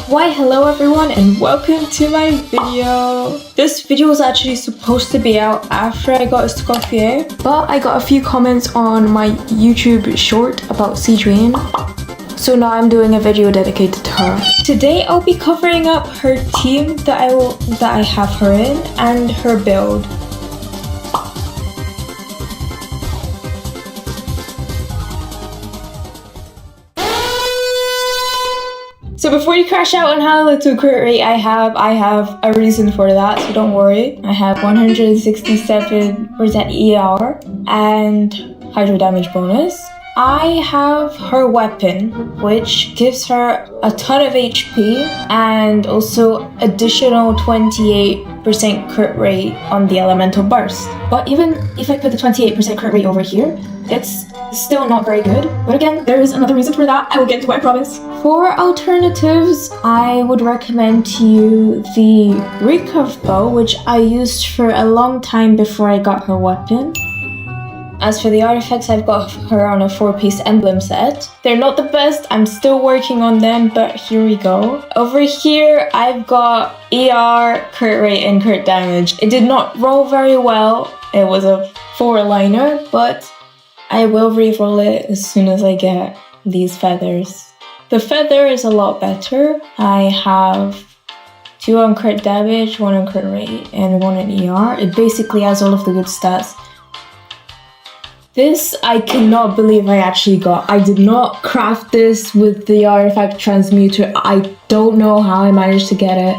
Why hello everyone and welcome to my video. This video was actually supposed to be out after I got a Scoffier, but I got a few comments on my YouTube short about sigewinne, so now I'm doing a video dedicated to her. Today I'll be covering up her team that I have her in and her build. So before you crash out on how little crit rate I have a reason for that, so don't worry. I have 167% ER and hydro damage bonus. I have her weapon, which gives her a ton of HP and also additional 28% crit rate on the elemental burst. But even if I put the 28% crit rate over here, it's still not very good. But again, there is another reason for that. I will get into it, I promise. For alternatives, I would recommend to you the recurve bow, which I used for a long time before I got her weapon. As for the artifacts, I've got her on a 4-piece emblem set. They're not the best, I'm still working on them, but here we go. Over here, I've got ER, crit rate, and crit damage. It did not roll very well. It was a 4-liner, but I will re-roll it as soon as I get these feathers. The feather is a lot better. I have 2 on crit damage, 1 on crit rate, and 1 on ER. It basically has all of the good stats. This, I cannot believe I actually got. I did not craft this with the artifact transmuter. I don't know how I managed to get it.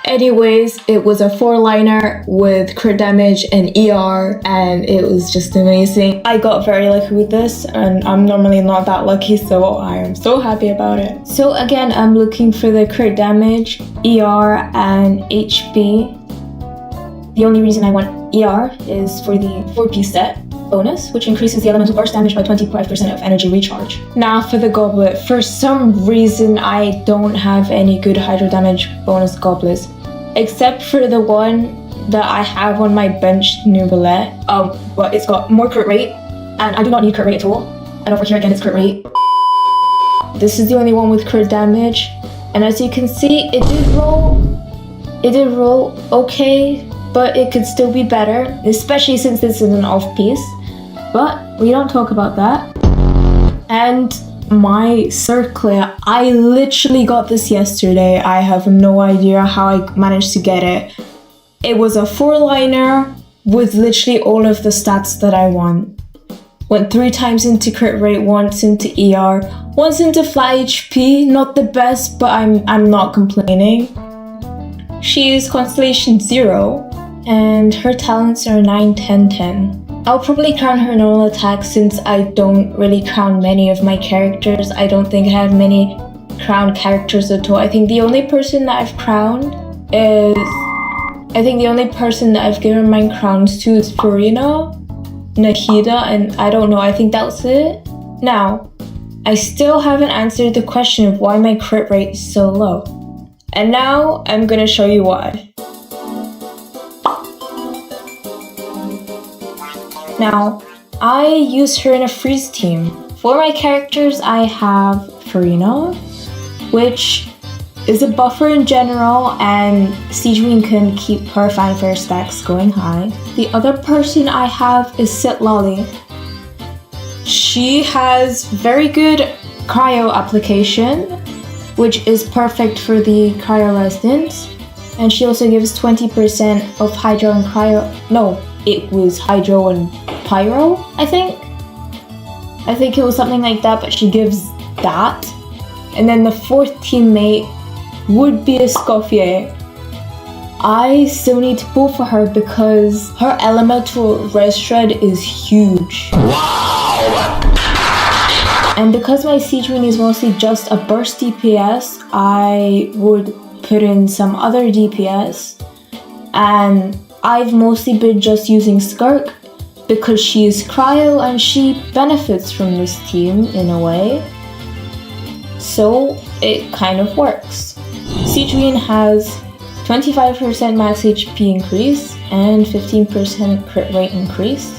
Anyways, it was a 4-liner with crit damage and ER, and it was just amazing. I got very lucky with this, and I'm normally not that lucky, so I am so happy about it. So again, I'm looking for the crit damage, ER, and HP. The only reason I want ER is for the 4-piece set bonus, which increases the elemental burst damage by 25% of energy recharge. Now for the goblet. For some reason, I don't have any good hydro damage bonus goblets, except for the one that I have on my bench, Neuvillette. But it's got more crit rate, and I do not need crit rate at all. And over here again, it's crit rate. This is the only one with crit damage, and as you can see, it did roll okay, but it could still be better, especially since this is an off-piece. But we don't talk about that. And my circlet, I literally got this yesterday. I have no idea how I managed to get it. It was a 4-liner with literally all of the stats that I want. Went 3 times into crit rate, once into ER, once into flat HP. Not the best, but I'm not complaining. She is Constellation 0, and her talents are 9, 10, 10. I'll probably crown her normal attack since I don't really crown many of my characters. I don't think I have many crowned characters at all. I think the only person that I've given my crowns to is Farina, Nahida, and I don't know, I think that's it. Now, I still haven't answered the question of why my crit rate is so low. And now I'm gonna show you why. Now, I use her in a freeze team. For my characters, I have Farina, which is a buffer in general, and sigewinne can keep her fanfare stacks going high. The other person I have is Sitlolly. She has very good cryo application, which is perfect for the cryo residents. And she also gives 20% of hydro and cryo. No, it was hydro and pyro, I think it was something like that, but she gives that. And then the 4th teammate would be a Scoffier. I still need to pull for her because her elemental res shred is huge. Wow! And because my sigewinne is mostly just a burst DPS, I would put in some other DPS, and I've mostly been just using Skirk because she is cryo and she benefits from this team in a way, so it kind of works. Sigewinne has 25% max HP increase and 15% crit rate increase.